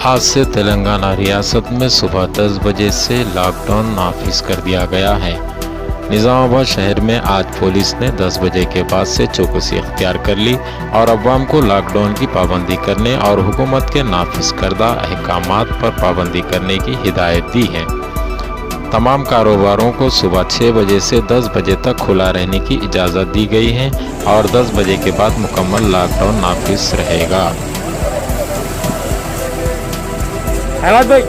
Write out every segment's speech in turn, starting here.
आज से तेलंगाना रियासत में सुबह 10 बजे से लॉकडाउन नाफिज कर दिया गया है। निज़ामाबाद शहर में आज पुलिस ने 10 बजे के बाद से चौकसी इख्तियार कर ली और अवाम को लॉकडाउन की पाबंदी करने और हुकूमत के नाफिज करदा अहकामात पर पाबंदी करने की हिदायत दी है। तमाम कारोबारों को सुबह 6 बजे से 10 बजे तक खुला रहने की इजाज़त दी गई है और 10 बजे के बाद मुकम्मल लॉकडाउन नाफिज रहेगा। भाई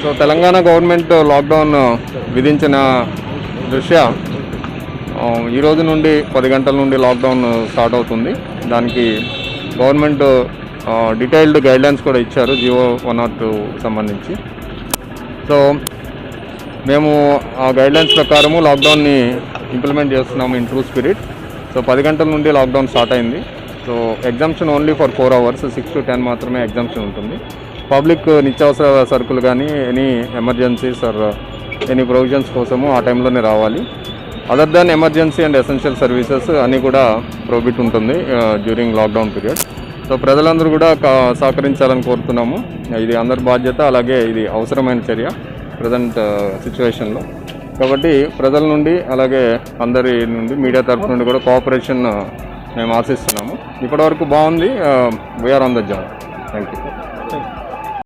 సో తెలంగాణ గవర్నమెంట్ లాక్డౌన్ విధించిన దృష్ట్యా ఈ రోజు నుండి 10 గంటల నుండి లాక్డౌన్ స్టార్ట్ అవుతుంది. దానికి గవర్నమెంట్ డీటెయిల్డ్ గైడ్లైన్స్ కూడా ఇచ్చారు జియో 102 సంబంధించి. సో మేము ఆ గైడ్లైన్స్ ప్రకారము లాక్డౌన్ని ఇంప్లిమెంట్ చేస్తున్నాము ఇన్ ట్రూ స్పిరిట్. సో 10 గంటల నుండి లాక్డౌన్ స్టార్ట్ అయింది. So exemption only for 4 hours, 6 to 10 మాత్రమే ఎగ్జామ్షన్ ఉంటుంది. పబ్లిక్ నిత్యావసర సరుకులు కానీ any emergencies or any provisions కోసము ఆ టైంలోనే రావాలి. Other than emergency and essential services అన్నీ కూడా ప్రోహిబిట్ ఉంటుంది డ్యూరింగ్ లాక్డౌన్ పీరియడ్. సో ప్రజలందరూ కూడా సహకరించాలని కోరుతున్నాము. ఇది అందరి బాధ్యత, అలాగే ఇది అవసరమైన చర్య ప్రజెంట్ సిచ్యువేషన్లో. కాబట్టి ప్రజల నుండి అలాగే అందరి నుండి మీడియా తరఫు నుండి కూడా కోఆపరేషన్ మేము ఆశిస్తున్నాము. ఇప్పటివరకు బాగుంది. We're on the job. Thank you.